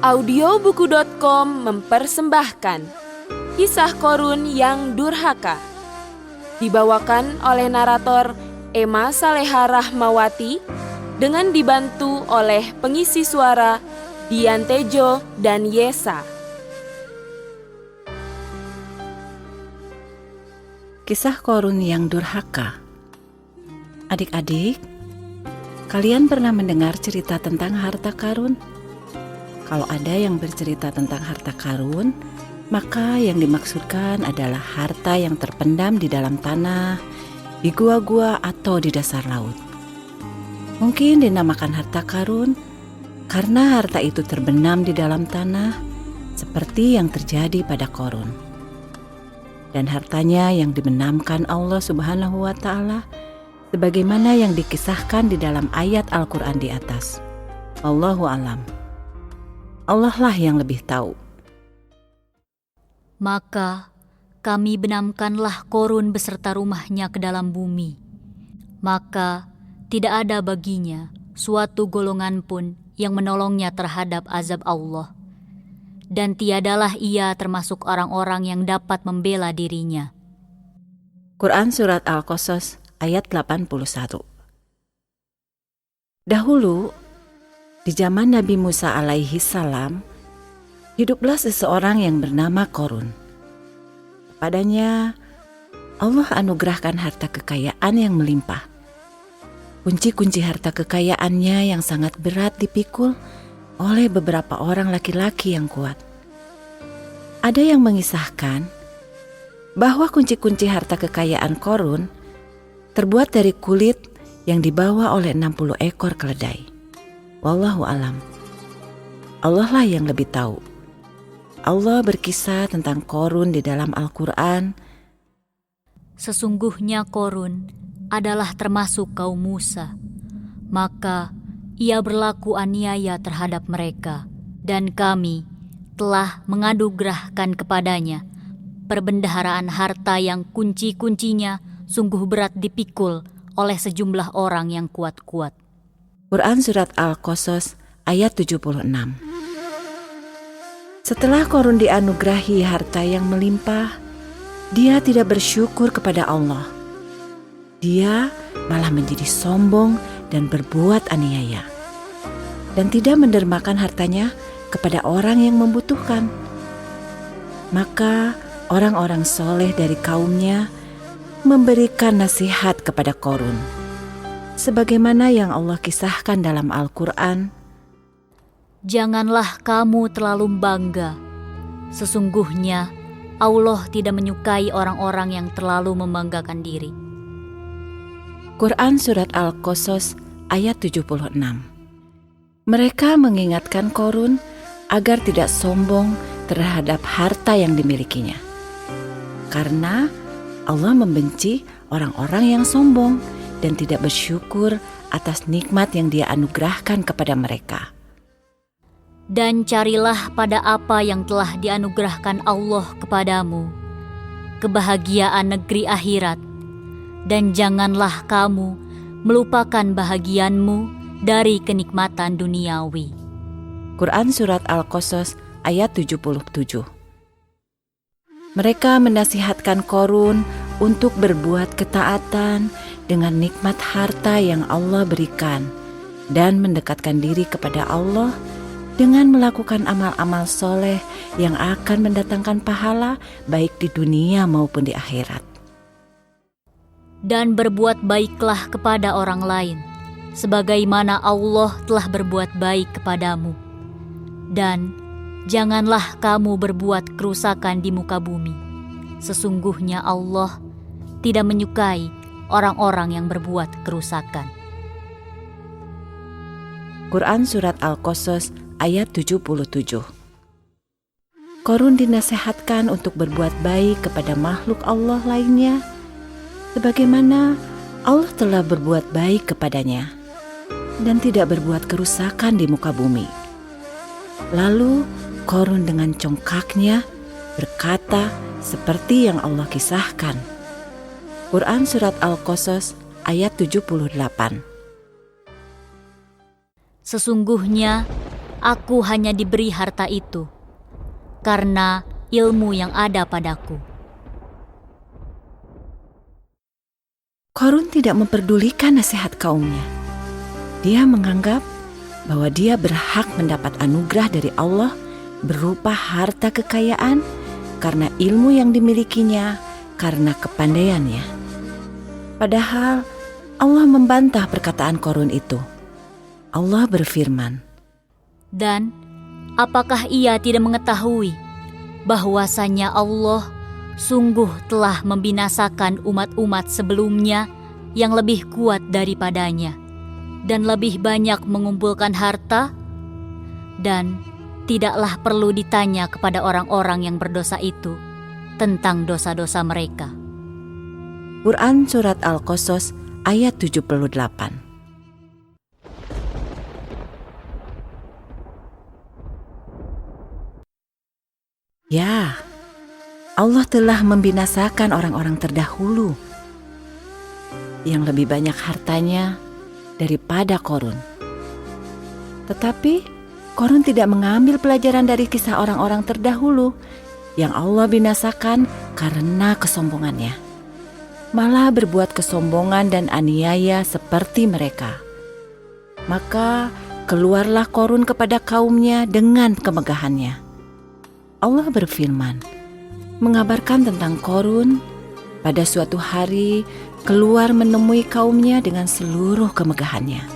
Audiobuku.com mempersembahkan Kisah Qorun yang Durhaka. Dibawakan oleh narator Emma Saleha Rahmawati dengan dibantu oleh pengisi suara Dian Tejo dan Yesa. Kisah Qorun yang Durhaka. Adik-adik, kalian pernah mendengar cerita tentang harta karun? Kalau ada yang bercerita tentang harta karun, maka yang dimaksudkan adalah harta yang terpendam di dalam tanah, di gua-gua atau di dasar laut. Mungkin dinamakan harta karun karena harta itu terbenam di dalam tanah, seperti yang terjadi pada Qorun. Dan hartanya yang dibenamkan Allah Subhanahu wa Ta'ala, sebagaimana yang dikisahkan di dalam ayat Al-Quran di atas. Wallahu a'lam. Allah lah yang lebih tahu. Maka kami benamkanlah Qorun beserta rumahnya ke dalam bumi. Maka tidak ada baginya suatu golongan pun yang menolongnya terhadap azab Allah. Dan tiadalah ia termasuk orang-orang yang dapat membela dirinya. Quran Surat Al-Qasas ayat 81. Dahulu, di zaman Nabi Musa alaihi salam, hiduplah seseorang yang bernama Qorun. Kepadanya, Allah anugerahkan harta kekayaan yang melimpah. Kunci-kunci harta kekayaannya yang sangat berat dipikul oleh beberapa orang laki-laki yang kuat. Ada yang mengisahkan bahwa kunci-kunci harta kekayaan Qorun terbuat dari kulit yang dibawa oleh 60 ekor keledai. Wallahu alam. Allah lah yang lebih tahu. Allah berkisah tentang Qorun di dalam Al-Quran. Sesungguhnya Qorun adalah termasuk kaum Musa. Maka ia berlaku aniaya terhadap mereka. Dan kami telah menganugerahkan kepadanya perbendaharaan harta yang kunci-kuncinya sungguh berat dipikul oleh sejumlah orang yang kuat-kuat. Quran Surat Al-Qasas ayat 76. Setelah Qorun dianugerahi harta yang melimpah, dia tidak bersyukur kepada Allah. Dia malah menjadi sombong dan berbuat aniaya, dan tidak mendermakan hartanya kepada orang yang membutuhkan. Maka orang-orang soleh dari kaumnya memberikan nasihat kepada Qorun, sebagaimana yang Allah kisahkan dalam Al-Quran. Janganlah kamu terlalu bangga. Sesungguhnya Allah tidak menyukai orang-orang yang terlalu membanggakan diri. Quran Surat Al-Qasas ayat 76. Mereka mengingatkan Qorun agar tidak sombong terhadap harta yang dimilikinya, karena Allah membenci orang-orang yang sombong dan tidak bersyukur atas nikmat yang Dia anugerahkan kepada mereka. Dan carilah pada apa yang telah dianugerahkan Allah kepadamu, kebahagiaan negeri akhirat, dan janganlah kamu melupakan bahagianmu dari kenikmatan duniawi. Quran Surat Al-Qasas ayat 77. Mereka menasihatkan Qorun untuk berbuat ketaatan dengan nikmat harta yang Allah berikan dan mendekatkan diri kepada Allah dengan melakukan amal-amal soleh yang akan mendatangkan pahala baik di dunia maupun di akhirat. Dan berbuat baiklah kepada orang lain, sebagaimana Allah telah berbuat baik kepadamu. Dan janganlah kamu berbuat kerusakan di muka bumi. Sesungguhnya Allah tidak menyukai orang-orang yang berbuat kerusakan. Quran Surat Al-Qasas ayat 77. Qorun dinasehatkan untuk berbuat baik kepada makhluk Allah lainnya, sebagaimana Allah telah berbuat baik kepadanya, dan tidak berbuat kerusakan di muka bumi. Lalu Qorun dengan congkaknya berkata seperti yang Allah kisahkan. Quran Surat Al-Qasas ayat 78. Sesungguhnya Aku hanya diberi harta itu karena ilmu yang ada padaku. Korun tidak memperdulikan nasihat kaumnya. Dia menganggap bahwa dia berhak mendapat anugerah dari Allah berupa harta kekayaan karena ilmu yang dimilikinya, karena kepandaiannya. Padahal Allah membantah perkataan Korun itu. Allah berfirman, Dan apakah ia tidak mengetahui bahwasanya Allah sungguh telah membinasakan umat-umat sebelumnya yang lebih kuat daripadanya dan lebih banyak mengumpulkan harta? Dan tidaklah perlu ditanya kepada orang-orang yang berdosa itu tentang dosa-dosa mereka. Quran Surat Al-Qasas ayat 78. Ya, Allah telah membinasakan orang-orang terdahulu yang lebih banyak hartanya daripada Korun. Tetapi Korun tidak mengambil pelajaran dari kisah orang-orang terdahulu yang Allah binasakan karena kesombongannya. Malah berbuat kesombongan dan aniaya seperti mereka. Maka keluarlah Korun kepada kaumnya dengan kemegahannya. Allah berfirman, mengabarkan tentang Korun pada suatu hari keluar menemui kaumnya dengan seluruh kemegahannya,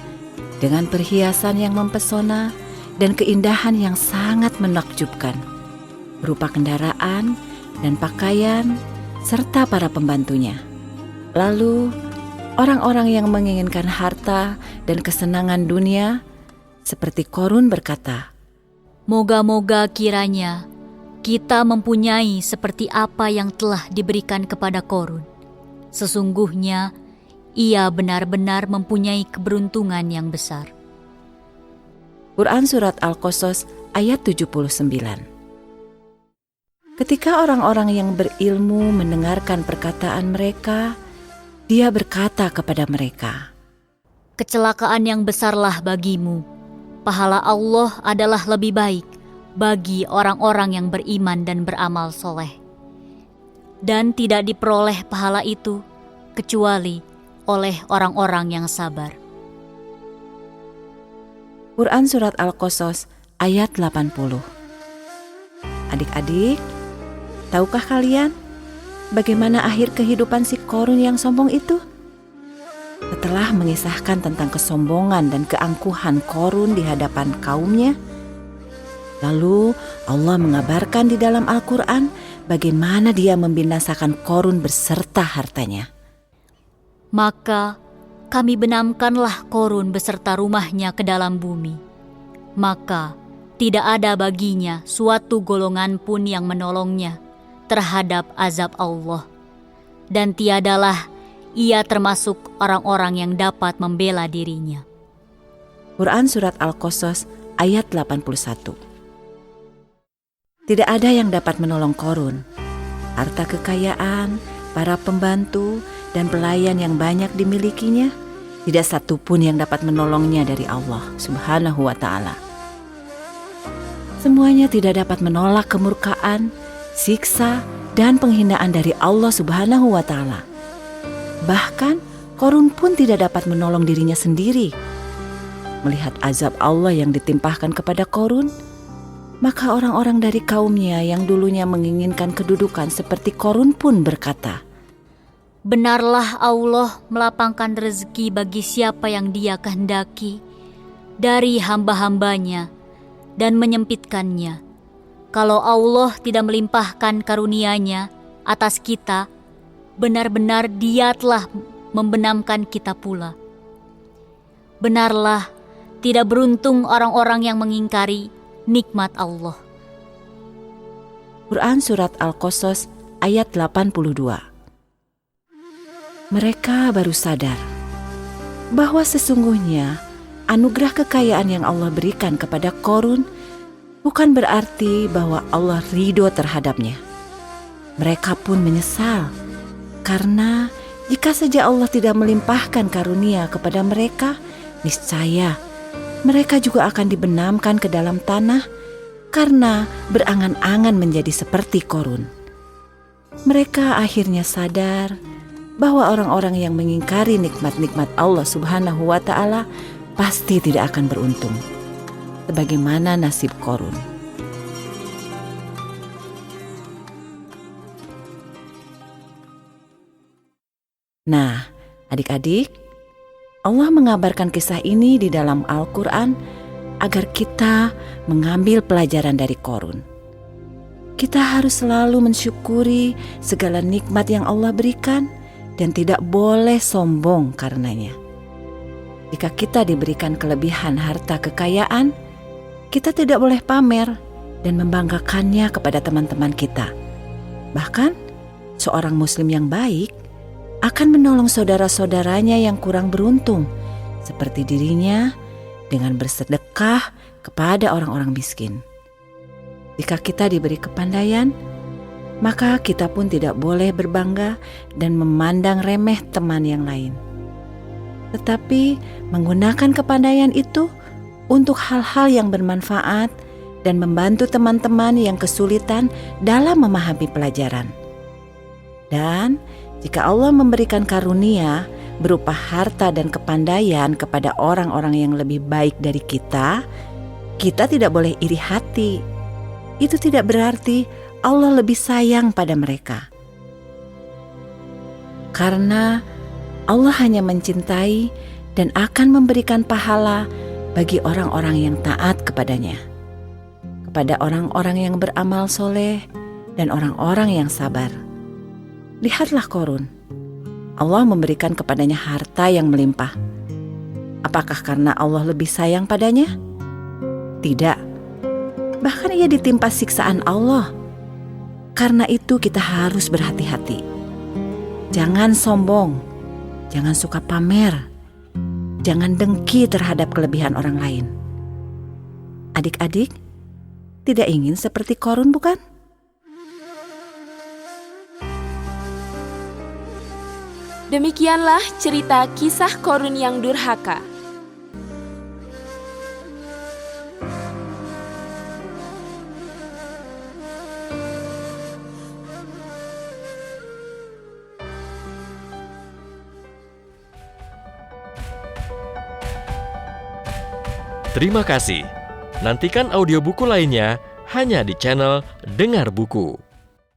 dengan perhiasan yang mempesona dan keindahan yang sangat menakjubkan, berupa kendaraan dan pakaian serta para pembantunya. Lalu orang-orang yang menginginkan harta dan kesenangan dunia seperti Korun berkata, Moga-moga kiranya kita mempunyai seperti apa yang telah diberikan kepada Korun. Sesungguhnya ia benar-benar mempunyai keberuntungan yang besar. Quran Surat Al-Qasas ayat 79. Ketika orang-orang yang berilmu mendengarkan perkataan mereka, dia berkata kepada mereka, Kecelakaan yang besarlah bagimu. Pahala Allah adalah lebih baik bagi orang-orang yang beriman dan beramal soleh. Dan tidak diperoleh pahala itu kecuali oleh orang-orang yang sabar. Quran Surat Al-Qasas ayat 80. Adik-adik, tahukah kalian bagaimana akhir kehidupan si Korun yang sombong itu? Setelah mengisahkan tentang kesombongan dan keangkuhan Korun di hadapan kaumnya, lalu Allah mengabarkan di dalam Al-Quran bagaimana dia membinasakan Korun beserta hartanya. Maka kami benamkanlah Korun beserta rumahnya ke dalam bumi. Maka tidak ada baginya suatu golongan pun yang menolongnya terhadap azab Allah. Dan tiadalah ia termasuk orang-orang yang dapat membela dirinya. Quran Surat Al-Qasas ayat 81. Tidak ada yang dapat menolong Korun. Harta kekayaan, para pembantu, dan pelayan yang banyak dimilikinya, tidak satu pun yang dapat menolongnya dari Allah Subhanahu wa Ta'ala. Semuanya tidak dapat menolak kemurkaan, siksa, dan penghinaan dari Allah Subhanahu wa Ta'ala. Bahkan Korun pun tidak dapat menolong dirinya sendiri. Melihat azab Allah yang ditimpahkan kepada Korun, maka orang-orang dari kaumnya yang dulunya menginginkan kedudukan seperti Korun pun berkata, Benarlah Allah melapangkan rezeki bagi siapa yang Dia kehendaki dari hamba-hambanya dan menyempitkannya. Kalau Allah tidak melimpahkan karunia-Nya atas kita, benar-benar Dia telah membenamkan kita pula. Benarlah tidak beruntung orang-orang yang mengingkari nikmat Allah. Quran Surat Al-Qasas ayat 82. Mereka baru sadar bahwa sesungguhnya anugerah kekayaan yang Allah berikan kepada Korun bukan berarti bahwa Allah ridho terhadapnya. Mereka pun menyesal karena jika saja Allah tidak melimpahkan karunia kepada mereka, niscaya mereka juga akan dibenamkan ke dalam tanah karena berangan-angan menjadi seperti Qorun. Mereka akhirnya sadar bahwa orang-orang yang mengingkari nikmat-nikmat Allah Subhanahu wa Ta'ala pasti tidak akan beruntung, sebagaimana nasib Qorun. Nah, adik-adik, Allah mengabarkan kisah ini di dalam Al-Quran agar kita mengambil pelajaran dari Qorun. Kita harus selalu mensyukuri segala nikmat yang Allah berikan dan tidak boleh sombong karenanya. Jika kita diberikan kelebihan harta kekayaan, kita tidak boleh pamer dan membanggakannya kepada teman-teman kita. Bahkan, seorang muslim yang baik akan menolong saudara-saudaranya yang kurang beruntung, seperti dirinya dengan bersedekah kepada orang-orang miskin. Jika kita diberi kepandaian, maka kita pun tidak boleh berbangga dan memandang remeh teman yang lain. Tetapi menggunakan kepandaian itu untuk hal-hal yang bermanfaat dan membantu teman-teman yang kesulitan dalam memahami pelajaran. Dan jika Allah memberikan karunia berupa harta dan kepandaian kepada orang-orang yang lebih baik dari kita, kita tidak boleh iri hati. Itu tidak berarti Allah lebih sayang pada mereka. Karena Allah hanya mencintai dan akan memberikan pahala bagi orang-orang yang taat kepadanya, kepada orang-orang yang beramal soleh dan orang-orang yang sabar. Lihatlah Qorun, Allah memberikan kepadanya harta yang melimpah. Apakah karena Allah lebih sayang padanya? Tidak. Bahkan ia ditimpa siksaan Allah. Karena itu kita harus berhati-hati. Jangan sombong, jangan suka pamer, jangan dengki terhadap kelebihan orang lain. Adik-adik, tidak ingin seperti Qorun bukan? Demikianlah cerita kisah Qorun yang durhaka. Terima kasih. Nantikan audiobuku lainnya hanya di channel Dengar Buku.